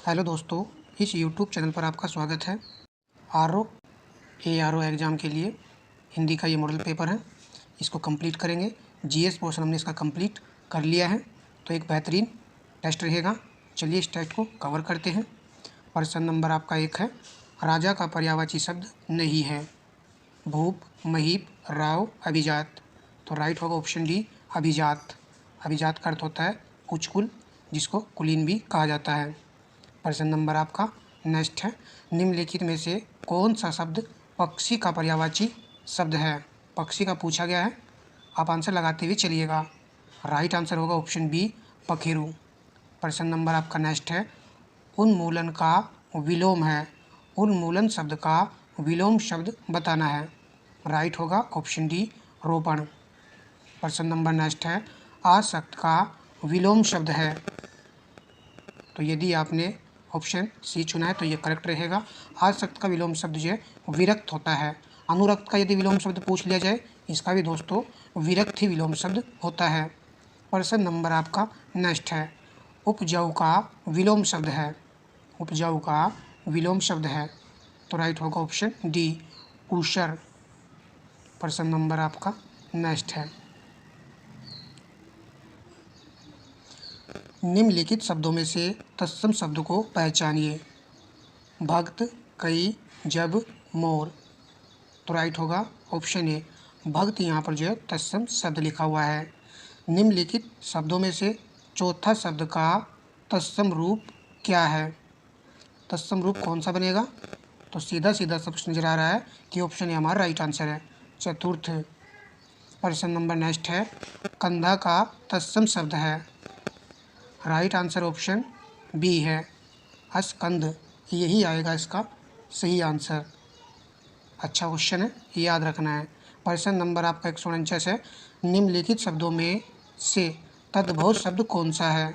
Hello दोस्तों, इस YouTube channel पर आपका स्वागत है। ARO एग्ज़ाम के लिए हिंदी का ये मॉडल पेपर है, इसको कंप्लीट करेंगे। जीएस पोर्शन हमने इसका कंप्लीट कर लिया है, तो एक बेहतरीन टेस्ट रहेगा। चलिए इस टेस्ट को कवर करते हैं। प्रश्न नंबर आपका 1 है, राजा का पर्यायवाची शब्द नहीं है। भूप, महीप, राव, अभिजात। तो राइट होगा ऑप्शन डी, अभिजात। अभिजात का अर्थ होता है उच्च कुल, जिसको कुलीन भी कहा जाता है। प्रश्न नंबर आपका नेक्स्ट है, निम्नलिखित में से कौन सा शब्द पक्षी का पर्यायवाची शब्द है। पक्षी का पूछा गया है, आप आंसर लगाते हुए चलिएगा। राइट आंसर होगा ऑप्शन बी, पखेरु। प्रश्न नंबर आपका नेक्स्ट है, उन्मूलन का विलोम है। उन्मूलन शब्द का विलोम शब्द बताना है। राइट होगा ऑप्शन डी, रोपण। प्रश्न नंबर नेक्स्ट है, आसक्त का विलोम शब्द है। तो यदि आपने ऑप्शन सी चुना है तो ये करेक्ट रहेगा। आसक्त का विलोम शब्द जो है विरक्त होता है। अनुरक्त का यदि विलोम शब्द पूछ लिया जाए, इसका भी दोस्तों विरक्त ही विलोम शब्द होता है। प्रश्न नंबर आपका नेक्स्ट है, उपजाऊ का विलोम शब्द है। उपजाऊ का विलोम शब्द है, तो राइट होगा ऑप्शन डी, ऊषर। प्रश्न नंबर आपका नेक्स्ट है, निम्नलिखित शब्दों में से तत्सम शब्द को पहचानिए। भक्त, कई, जब, मोर। तो राइट होगा ऑप्शन ए, भक्त। यहाँ पर जो है तत्सम शब्द लिखा हुआ है। निम्नलिखित शब्दों में से चौथा शब्द का तत्सम रूप क्या है। तत्सम रूप कौन सा बनेगा, तो सीधा सीधा सब नजर आ रहा है कि ऑप्शन ए हमारा राइट आंसर है, चतुर्थ। प्रश्न नंबर नेक्स्ट है, कंधा का तत्सम शब्द है। राइट आंसर ऑप्शन बी है, अस्कंध। यही आएगा इसका सही आंसर। अच्छा क्वेश्चन है, याद रखना है। प्रश्न नंबर आपका 149 है, निम्नलिखित शब्दों में से तद्भव शब्द कौन सा है।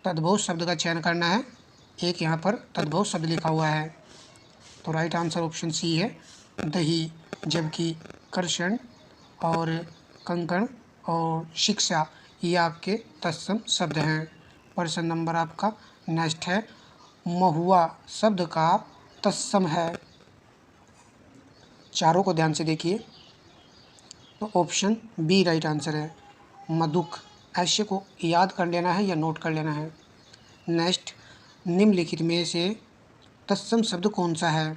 तद्भव शब्द का चयन करना है। एक यहाँ पर तद्भव शब्द लिखा हुआ है, तो राइट आंसर ऑप्शन सी है, दही। जबकि कर्षण और कंकण और शिक्षा ये आपके तत्सम शब्द हैं। प्रश्न नंबर आपका नेक्स्ट है, महुआ शब्द का तत्सम है। चारों को ध्यान से देखिए, तो ऑप्शन बी राइट आंसर है, मधुक। ऐसे को याद कर लेना है या नोट कर लेना है। नेक्स्ट, निम्नलिखित में से तत्सम शब्द कौन सा है।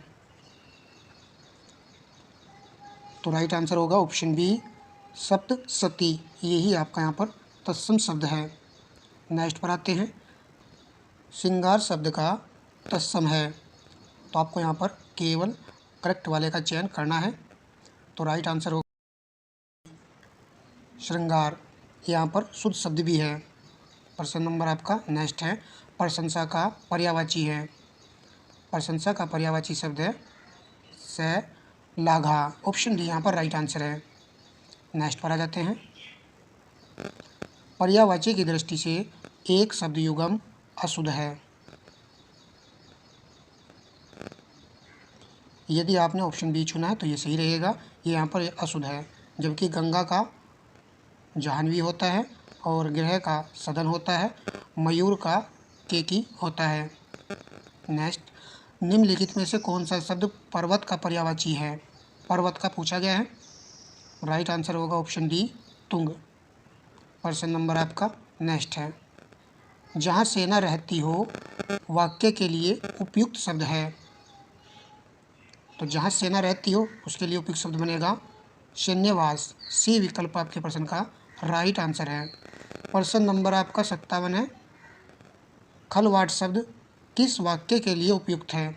तो राइट आंसर होगा ऑप्शन बी, सप्तसती। यही आपका यहाँ पर तत्सम शब्द है। नेक्स्ट पर आते हैं, श्रृंगार शब्द का तत्सम है। तो आपको यहाँ पर केवल करेक्ट वाले का चयन करना है, तो राइट आंसर होगा श्रृंगार। यहाँ पर शुद्ध शब्द भी है। प्रश्न नंबर आपका नेक्स्ट है, प्रशंसा का पर्यायवाची है। प्रशंसा का पर्यायवाची शब्द है श्लाघा। ऑप्शन डी यहाँ पर राइट आंसर है। नेक्स्ट पर आ जाते हैं, पर्यायवाची की दृष्टि से एक शब्द युगम अशुद्ध है। यदि आपने ऑप्शन बी चुना है तो ये सही रहेगा, ये यहाँ पर अशुद्ध है। जबकि गंगा का जाह्नवी होता है और ग्रह का सदन होता है, मयूर का केकी होता है। नेक्स्ट, निम्नलिखित में से कौन सा शब्द पर्वत का पर्यायवाची है। पर्वत का पूछा गया है। राइट आंसर होगा ऑप्शन डी, तुंग। प्रश्न नंबर आपका नेक्स्ट है, जहाँ सेना रहती हो वाक्य के लिए उपयुक्त शब्द है। तो जहाँ सेना रहती हो उसके लिए उपयुक्त शब्द बनेगा सैन्यवास। सी विकल्प आपके प्रश्न का राइट आंसर है। प्रश्न नंबर आपका 57 है, खलवाट शब्द किस वाक्य के लिए उपयुक्त है।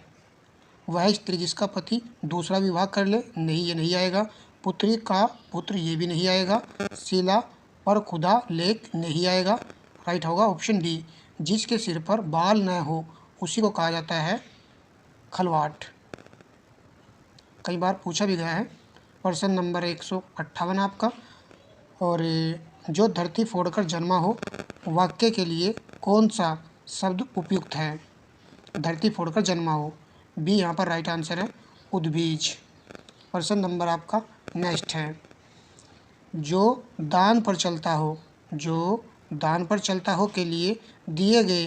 वह स्त्री जिसका पति दूसरा विवाह कर ले, नहीं ये नहीं आएगा। पुत्री का पुत्र, ये भी नहीं आएगा। शिला पर खुदा लेख, नहीं आएगा। राइट होगा ऑप्शन डी, जिसके सिर पर बाल न हो उसी को कहा जाता है खलवाट। कई बार पूछा भी गया है। प्रश्न नंबर 158 आपका, और जो धरती फोड़कर जन्मा हो वाक्य के लिए कौन सा शब्द उपयुक्त है। धरती फोड़कर जन्मा हो, बी यहाँ पर राइट आंसर है, उद्बीज। प्रश्न नंबर आपका नेक्स्ट है, जो दान पर चलता हो, जो दान पर चलता हो के लिए दिए गए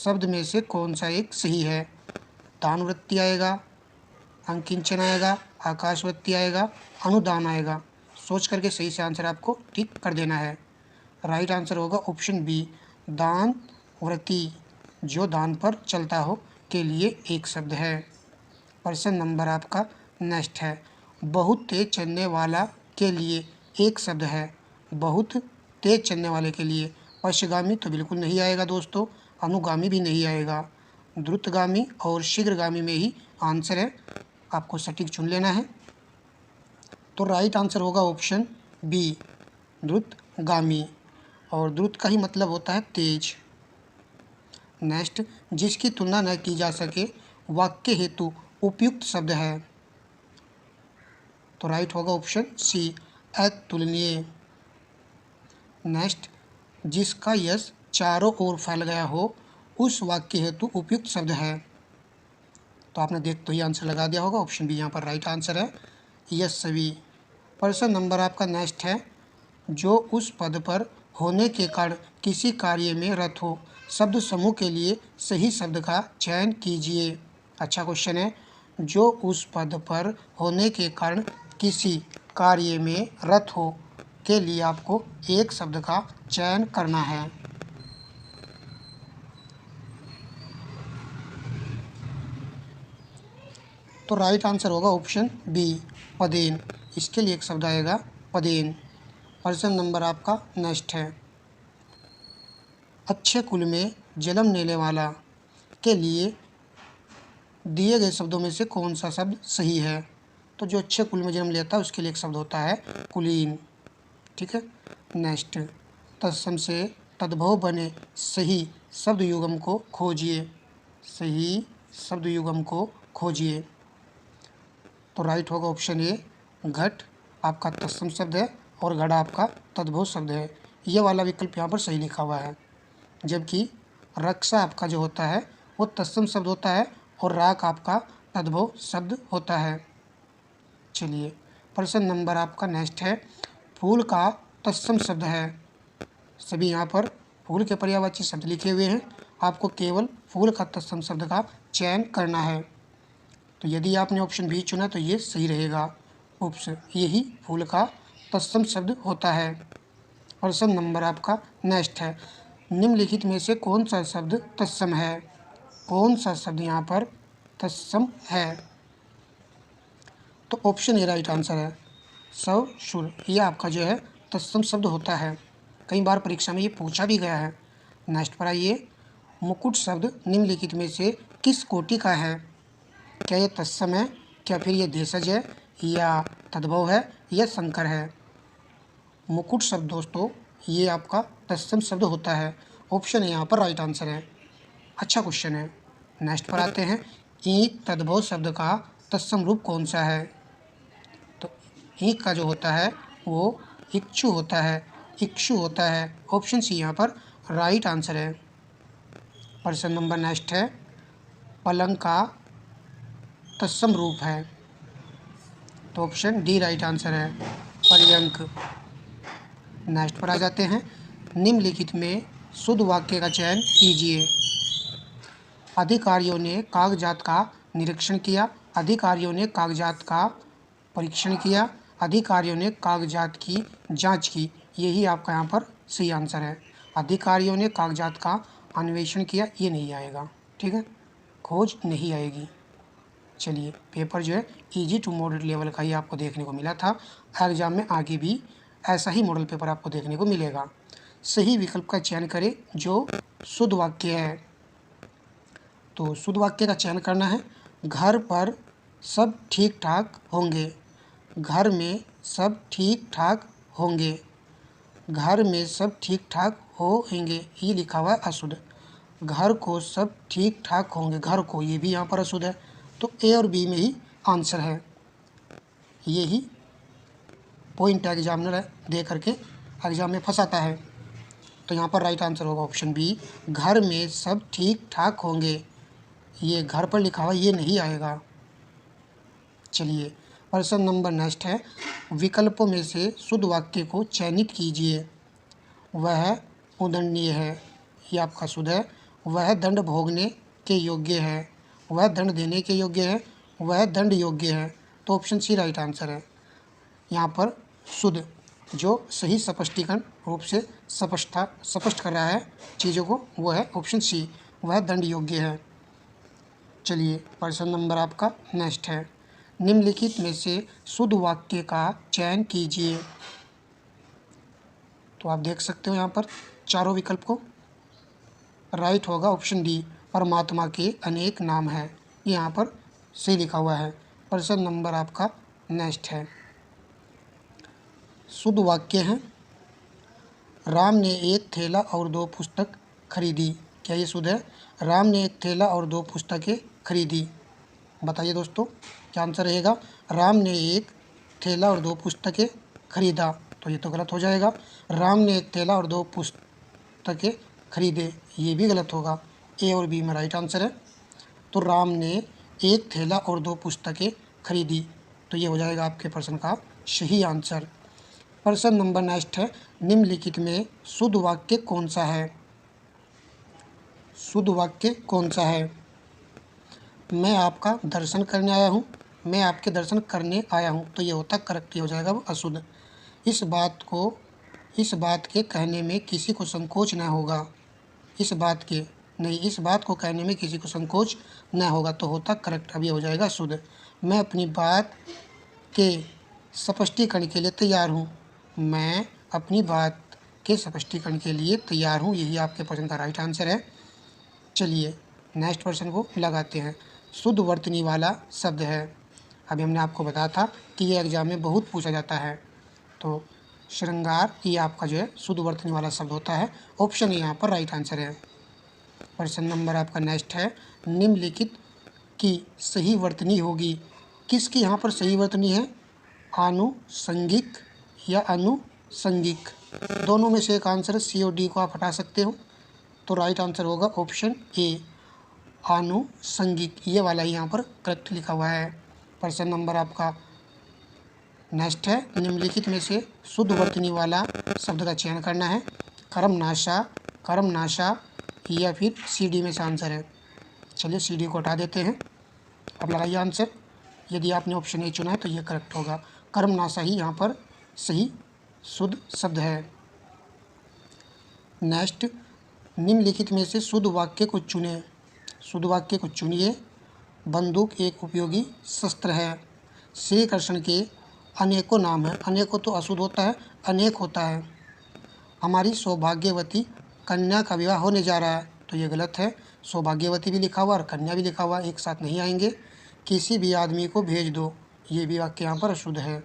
शब्द में से कौन सा एक सही है? दान वृत्ति आएगा, अंकिंचन आएगा, आकाशवृत्ति आएगा, अनुदान आएगा। सोच करके सही से आंसर आपको टिक कर देना है। राइट आंसर होगा ऑप्शन बी, दान वृत्ति, जो दान पर चलता हो के लिए एक शब्द है। प्रश्न नंबर आपका नेक्स्ट है, बहुत तेज चलने वाला के लिए एक शब्द है। बहुत तेज चलने वाले के लिए पश्चगामी तो बिल्कुल नहीं आएगा दोस्तों, अनुगामी भी नहीं आएगा, द्रुतगामी और शीघ्रगामी में ही आंसर है। आपको सटीक चुन लेना है। तो राइट आंसर होगा ऑप्शन बी, द्रुतगामी, और द्रुत का ही मतलब होता है तेज। नेक्स्ट, जिसकी तुलना न की जा सके वाक्य हेतु उपयुक्त शब्द है। तो राइट होगा ऑप्शन सी, अतुलनीय। नेक्स्ट, जिसका यश चारों ओर फैल गया हो उस वाक्य हेतु उपयुक्त शब्द है। तो आपने देख तो ही आंसर लगा दिया होगा, ऑप्शन बी यहाँ पर राइट आंसर है, यशस्वी। प्रश्न नंबर आपका नेक्स्ट है, जो उस पद पर होने के कारण किसी कार्य में रत हो। शब्द समूह के लिए सही शब्द का चयन कीजिए। अच्छा क्वेश्चन है। जो उस पद पर होने के कारण किसी कार्य में रत हो के लिए आपको एक शब्द का चयन करना है। तो राइट आंसर होगा ऑप्शन बी, पदेन। इसके लिए एक शब्द आएगा पदेन। प्रश्न नंबर आपका नेक्स्ट है, अच्छे कुल में जन्म लेने वाला के लिए दिए गए शब्दों में से कौन सा शब्द सही है? तो जो अच्छे कुल में जन्म लेता है उसके लिए एक शब्द होता है कुलीन। ठीक है। नेक्स्ट, तत्सम से तद्भव बने सही शब्द युगम को खोजिए। सही शब्द युगम को खोजिए। तो राइट होगा ऑप्शन ए, घट आपका तत्सम शब्द है और घड़ा आपका तद्भव शब्द है। ये वाला विकल्प यहाँ पर सही लिखा हुआ है। जबकि रक्षा आपका जो होता है वो तत्सम शब्द होता है और राख आपका तद्भव शब्द होता है। चलिए, प्रश्न नंबर आपका नेक्स्ट है, फूल का तत्सम शब्द है। सभी यहाँ पर फूल के पर्यायवाची शब्द लिखे हुए हैं, आपको केवल फूल का तत्सम शब्द का चयन करना है। तो यदि आपने ऑप्शन बी चुना तो ये सही रहेगा, उप्स, यही फूल का तत्सम शब्द होता है। प्रश्न नंबर आपका नेक्स्ट है, निम्नलिखित में से कौन सा शब्द तत्सम है? कौन सा शब्द यहाँ पर तत्सम है? तो ऑप्शन ए राइट आंसर है, सव शुर। यह आपका जो है तत्सम शब्द होता है, कई बार परीक्षा में ये पूछा भी गया है। नेक्स्ट पर आइए, मुकुट शब्द निम्नलिखित में से किस कोटि का है? क्या ये तत्सम है, क्या फिर ये देशज है, या तद्भव है, या संकर है? मुकुट शब्द दोस्तों ये आपका तत्सम शब्द होता है, ऑप्शन यहाँ पर राइट आंसर है। अच्छा क्वेश्चन है। नेक्स्ट पर आते हैं, ईंट तद्भव शब्द का तत्सम रूप कौन सा है? तो ईंट का जो होता है वो इक्षु होता है, इक्षु होता है, ऑप्शन सी यहाँ पर राइट आंसर है। प्रश्न नंबर नेक्स्ट है, पलंग का तत्सम रूप है। तो ऑप्शन डी राइट आंसर है, पर्यंक। नेक्स्ट पर आ जाते हैं, निम्नलिखित में शुद्ध वाक्य का चयन कीजिए। अधिकारियों ने कागजात का निरीक्षण किया, अधिकारियों ने कागजात का परीक्षण किया, अधिकारियों ने कागजात की जांच की। यही आपका यहाँ पर सही आंसर है। अधिकारियों ने कागजात का अन्वेषण किया, ये नहीं आएगा। ठीक है, खोज नहीं आएगी। चलिए, पेपर जो है इजी टू मॉडरेट लेवल का ही आपको देखने को मिला था। एग्जाम में आगे भी ऐसा ही मॉडल पेपर आपको देखने को मिलेगा। सही विकल्प का चयन करें जो शुद्ध वाक्य है। तो शुद्ध वाक्य का चयन करना है, घर पर सब ठीक ठाक होंगे, घर में सब ठीक ठाक होंगे, घर में सब ठीक ठाक होंगे, ये लिखा हुआ है अशुद्ध। घर को सब ठीक ठाक होंगे, घर को, ये भी यहाँ पर अशुद्ध है। तो ए और बी में ही आंसर है। यही पॉइंट एग्जामिनर दे करके एग्जाम में फंसाता है। तो यहाँ पर राइट आंसर होगा ऑप्शन बी, घर में सब ठीक ठाक होंगे। ये घर पर लिखा हुआ ये नहीं आएगा। चलिए, प्रश्न नंबर नेक्स्ट है, विकल्पों में से शुद्ध वाक्य को चयनित कीजिए। वह उदंडनीय है, ये आपका शुद्ध है। वह दंड भोगने के योग्य है, वह दंड देने के योग्य है, वह दंड योग्य है। तो ऑप्शन सी राइट आंसर है। यहाँ पर शुद्ध जो सही स्पष्टीकरण रूप से स्पष्ट कर रहा है चीज़ों को, वो है ऑप्शन सी, वह दंड योग्य है। चलिए प्रश्न नंबर आपका नेक्स्ट है, निम्नलिखित में से शुद्ध वाक्य का चयन कीजिए। तो आप देख सकते हो यहाँ पर चारों विकल्प को, राइट होगा ऑप्शन डी, परमात्मा के अनेक नाम है, ये यहाँ पर सही लिखा हुआ है। प्रश्न नंबर आपका नेक्स्ट है, शुद्ध वाक्य है, राम ने एक थैला और 2 पुस्तक खरीदी। क्या ये शुद्ध है? राम ने एक थैला और 2 पुस्तकें खरीदी। बताइए दोस्तों क्या आंसर रहेगा? राम ने एक थैला और 2 पुस्तकें खरीदा, तो ये तो गलत हो जाएगा। राम ने एक थैला और 2 पुस्तकें खरीदे, ये भी गलत होगा। ए और बी में राइट आंसर है। तो राम ने एक थैला और 2 पुस्तकें खरीदी, तो ये हो जाएगा आपके प्रश्न का सही आंसर। प्रश्न नंबर नेक्स्ट है, निम्नलिखित में शुद्ध वाक्य कौन सा है? शुद्ध वाक्य कौन सा है? मैं आपका दर्शन करने आया हूँ, मैं आपके दर्शन करने आया हूँ, तो ये होता करेक्ट, हो जाएगा वो अशुद्ध। इस बात के कहने में किसी को संकोच न होगा, इस बात को कहने में किसी को संकोच न होगा, तो होता करेक्ट, अब ये हो जाएगा शुद्ध। मैं अपनी बात के स्पष्टीकरण के लिए तैयार हूँ, मैं अपनी बात के स्पष्टीकरण के लिए तैयार हूँ, यही आपके प्रश्न का राइट आंसर है। चलिए नेक्स्ट प्रश्न को लगाते हैं, शुद्ध वर्तनी वाला शब्द है। अभी हमने आपको बताया था कि ये एग्जाम में बहुत पूछा जाता है, तो श्रृंगार ये आपका जो है शुद्ध वर्तनी वाला शब्द होता है, ऑप्शन यहाँ पर राइट आंसर है। प्रश्न नंबर आपका नेक्स्ट है, निम्नलिखित की सही वर्तनी होगी। किसकी यहाँ पर सही वर्तनी है? आनुषंगिक या अनुषंगिक, दोनों में से एक आंसर है, सी और डी को आप हटा सकते हो, तो राइट आंसर होगा ऑप्शन ए, आनुषंगिक, ये वाला ही यहाँ पर करेक्ट लिखा हुआ है। प्रश्न नंबर आपका नेक्स्ट है, निम्नलिखित में से शुद्ध वर्तनी वाला शब्द का चयन करना है, कर्मनाशा या फिर सी डी में से आंसर है। चलिए सी डी को हटा देते हैं, अब लगाइए आंसर। यदि आपने ऑप्शन ए चुना है तो ये करेक्ट होगा, कर्मनाशा ही यहाँ पर सही शुद्ध शब्द है। नेक्स्ट, निम्नलिखित में से शुद्ध वाक्य को चुने, शुद्ध वाक्य को चुनिए। बंदूक एक उपयोगी शस्त्र है, श्री कृष्ण के अनेकों नाम हैं, अनेकों तो अशुद्ध होता है, अनेक होता है। हमारी सौभाग्यवती कन्या का विवाह होने जा रहा है, तो ये गलत है, सौभाग्यवती भी लिखा हुआ और कन्या भी लिखा हुआ, एक साथ नहीं आएंगे। किसी भी आदमी को भेज दो, ये भी वाक्य यहाँ पर अशुद्ध है,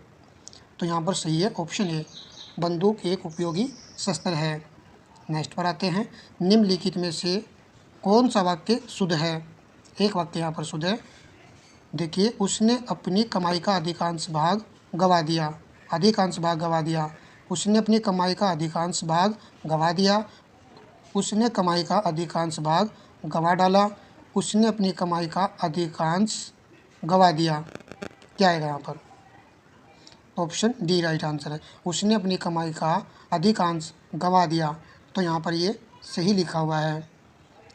तो यहाँ पर सही है ऑप्शन ए, बंदूक एक उपयोगी शस्त्र है। नेक्स्ट पर आते हैं, निम्नलिखित में से कौन सा वाक्य शुद्ध है? एक वाक्य यहाँ पर शुद्ध है, देखिए, उसने अपनी कमाई का अधिकांश भाग गवा दिया, अधिकांश भाग गवा दिया, उसने अपनी कमाई का अधिकांश भाग गवा दिया, उसने कमाई का अधिकांश भाग गवा डाला, उसने अपनी कमाई का अधिकांश गवा दिया, क्या आएगा यहाँ पर? ऑप्शन डी राइट आंसर है, उसने अपनी कमाई का अधिकांश गवा दिया, तो यहाँ पर ये सही लिखा हुआ है।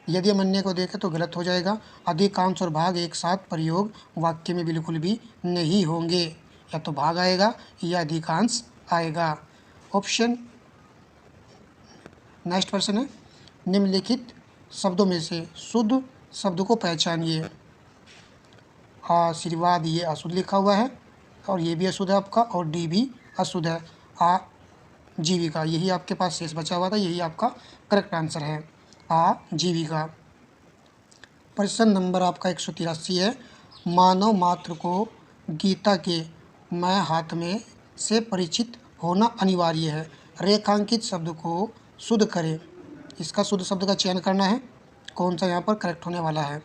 यदि हम अन्य को देखें तो गलत हो जाएगा, अधिकांश और भाग एक साथ प्रयोग वाक्य में बिल्कुल भी नहीं होंगे, या तो भाग आएगा या अधिकांश आएगा। ऑप्शन नेक्स्ट प्रश्न है, निम्नलिखित शब्दों में से शुद्ध शब्द को पहचानिए। आशीर्वाद ये अशुद्ध लिखा हुआ है, और ये भी अशुद्ध है आपका, और डी भी अशुद्ध है। आजीविका यही आपके पास शेष बचा हुआ था, यही आपका करेक्ट आंसर है, आजीविका। प्रश्न नंबर आपका 183 है, मानव मात्र को गीता के मैं हाथ में से परिचित होना अनिवार्य है, रेखांकित शब्द को शुद्ध करें। इसका शुद्ध शब्द का चयन करना है, कौन सा यहाँ पर करेक्ट होने वाला है?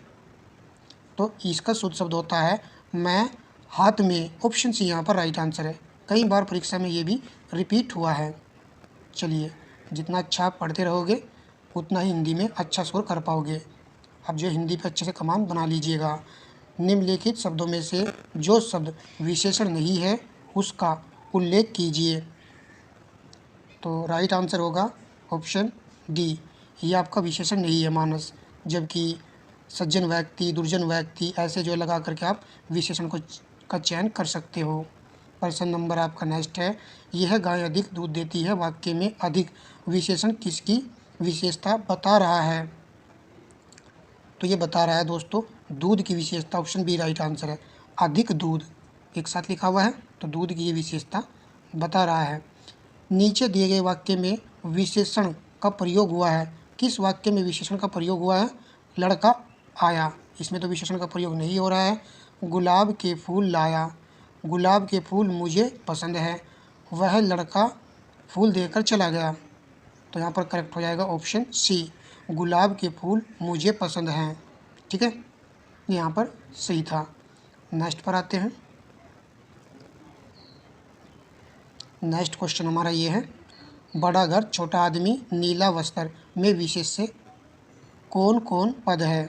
तो इसका शुद्ध शब्द होता है मैं हाथ में, ऑप्शन सी यहाँ पर राइट आंसर है, कई बार परीक्षा में ये भी रिपीट हुआ है। चलिए, जितना अच्छा आप पढ़ते रहोगे उतना ही हिंदी में अच्छा स्कोर कर पाओगे। अब जो हिंदी पे अच्छे से कमान बना लीजिएगा। निम्नलिखित शब्दों में से जो शब्द विशेषण नहीं है उसका उल्लेख कीजिए, तो राइट आंसर होगा ऑप्शन डी, ये आपका विशेषण नहीं है मानस, जबकि सज्जन व्यक्ति, दुर्जन व्यक्ति ऐसे जो लगा करके आप विशेषण का चयन कर सकते हो। प्रश्न नंबर आपका नेक्स्ट है, यह गाय अधिक दूध देती है वाक्य में अधिक विशेषण किसकी विशेषता बता रहा है? तो ये बता रहा है दोस्तों दूध की विशेषता, ऑप्शन बी राइट आंसर है। अधिक दूध एक साथ लिखा हुआ है तो दूध की ये विशेषता बता रहा है। नीचे दिए गए वाक्य में विशेषण का प्रयोग हुआ है, किस वाक्य में विशेषण का प्रयोग हुआ है? लड़का आया, इसमें तो विशेषण का प्रयोग नहीं हो रहा है। गुलाब के फूल लाया, गुलाब के फूल मुझे पसंद है, वह लड़का फूल देकर चला गया। तो यहाँ पर करेक्ट हो जाएगा ऑप्शन सी, गुलाब के फूल मुझे पसंद हैं। ठीक है, ये यहाँ पर सही था। नेक्स्ट पर आते हैं। नेक्स्ट क्वेश्चन हमारा ये है, बड़ा घर छोटा आदमी नीला वस्त्र में विशेष से कौन कौन पद है?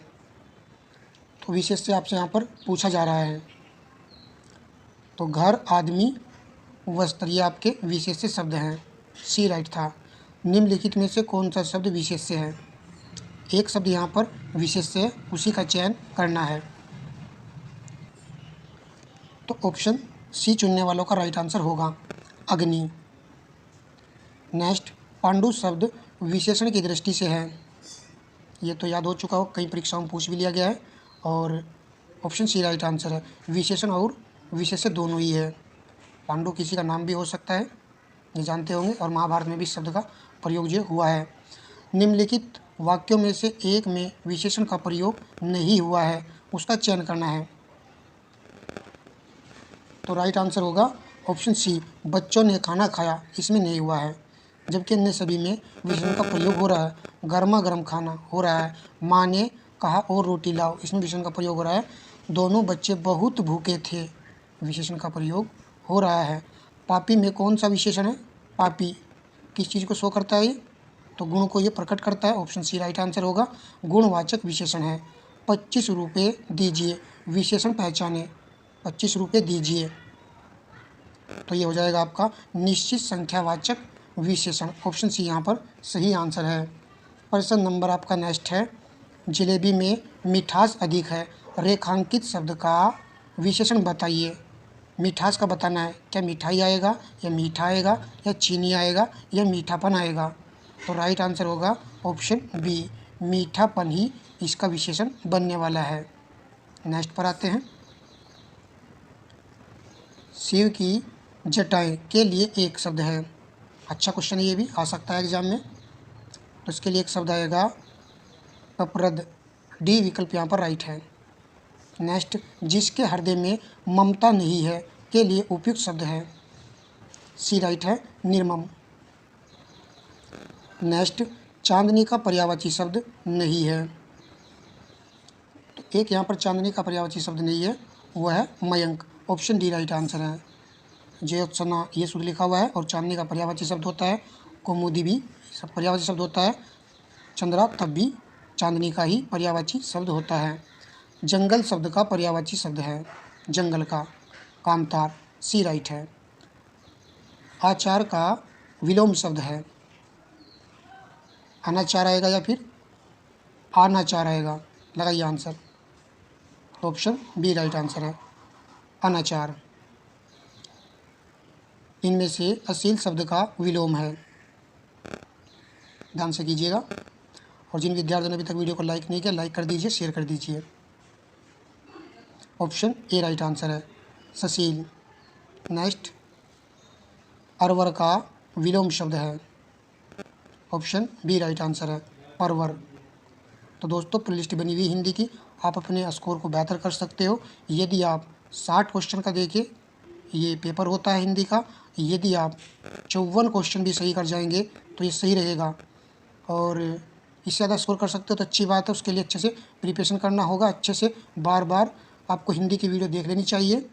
तो विशेष से आपसे यहाँ पर पूछा जा रहा है। तो घर, आदमी, वस्त्र ये आपके विशेष से शब्द हैं। सी राइट था। निम्नलिखित में से कौन सा शब्द विशेष से है? एक शब्द यहाँ पर विशेष से है, उसी का चयन करना है। तो ऑप्शन सी चुनने वालों का राइट आंसर होगा अग्नि। नेक्स्ट, पांडु शब्द विशेषण की दृष्टि से है, ये तो याद हो चुका हो, कई परीक्षाओं में पूछ भी लिया गया है। और ऑप्शन सी राइट आंसर है। विशेषण और विशेष्य दोनों ही है। पांडु किसी का नाम भी हो सकता है, ये जानते होंगे, और महाभारत में भी इस शब्द का प्रयोग जो हुआ है। निम्नलिखित वाक्यों में से एक में विशेषण का प्रयोग नहीं हुआ है, उसका चयन करना है। तो राइट आंसर होगा ऑप्शन सी, बच्चों ने खाना खाया, इसमें नहीं हुआ है। जबकि अन्य सभी में विशेषण का प्रयोग हो रहा है। गर्मा गर्म खाना हो रहा है, माँ ने कहा और रोटी लाओ, इसमें विशेषण का प्रयोग हो रहा है। दोनों बच्चे बहुत भूखे थे, विशेषण का प्रयोग हो रहा है। पापी में कौन सा विशेषण है? पापी किस चीज़ को शो करता है? ये तो गुण को ये प्रकट करता है। ऑप्शन सी राइट आंसर होगा, गुणवाचक विशेषण है। 25 रुपये दीजिए, विशेषण पहचाने, 25 रुपये दीजिए, तो ये हो जाएगा आपका निश्चित संख्यावाचक विशेषण। ऑप्शन सी यहाँ पर सही आंसर है। प्रश्न नंबर आपका नेक्स्ट है, जलेबी में मिठास अधिक है, रेखांकित शब्द का विशेषण बताइए। मिठास का बताना है, क्या मिठाई आएगा या मीठा आएगा या चीनी आएगा या मीठापन आएगा? तो राइट आंसर होगा ऑप्शन बी, मीठापन ही इसका विशेषण बनने वाला है। नेक्स्ट पर आते हैं। शिव की जटाएं के लिए एक शब्द है, अच्छा क्वेश्चन ये भी आ सकता है एग्जाम में। तो इसके लिए एक शब्द आएगा कप्रद, डी विकल्प यहाँ पर राइट है। नेक्स्ट, जिसके हृदय में ममता नहीं है के लिए उपयुक्त शब्द है, सी राइट है, निर्मम। नेक्स्ट, चांदनी का पर्यायवाची शब्द नहीं है, तो एक यहाँ पर चांदनी का पर्यायवाची शब्द नहीं है, वह है Mayank. Option D right answer है। ज्योत्सना ये शुद्ध लिखा हुआ है, और चांदनी का पर्यायवाची शब्द होता है, कौमुदी भी सब पर्यायवाची शब्द होता है, चंद्रा तब भी चांदनी का ही पर्यायवाची शब्द होता है। जंगल शब्द का पर्यायवाची शब्द है, जंगल का, कांतार, सी राइट है। आचार का विलोम शब्द है, अनाचार आएगा या फिर अनाचार आएगा? लगाइए answer. Option B right answer है, अनाचार। इनमें से अश्लील शब्द का विलोम है, ध्यान से कीजिएगा। और जिन विद्यार्थियों ने अभी तक वीडियो को लाइक नहीं किया, लाइक कर दीजिए, शेयर कर दीजिए। ऑप्शन ए राइट आंसर है, सशील। नेक्स्ट, अरवर का विलोम शब्द है, ऑप्शन बी राइट आंसर है, परवर। तो दोस्तों प्लेलिस्ट बनी हुई हिंदी की, आप अपने स्कोर को बेहतर कर सकते हो यदि आप 60 क्वेश्चन का देखिए, ये पेपर होता है हिंदी का, यदि आप 54 क्वेश्चन भी सही कर जाएंगे तो ये सही रहेगा। और इससे ज़्यादा स्कोर कर सकते हो तो अच्छी बात है, उसके लिए अच्छे से प्रिपरेशन करना होगा, अच्छे से बार बार आपको हिंदी की वीडियो देख लेनी चाहिए,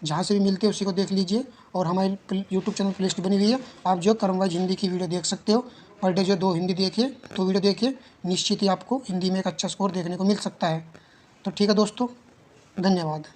जहाँ से भी मिलते हैं उसी को देख लीजिए। और हमारे यूट्यूब चैनल प्लेलिस्ट बनी हुई है, आप जो क्रमवाइज हिंदी की वीडियो देख सकते हो। पर डे जो 2 हिंदी देखिए, 2 वीडियो देखिए, निश्चित ही आपको हिंदी में एक अच्छा स्कोर देखने को मिल सकता है। तो ठीक है दोस्तों, धन्यवाद।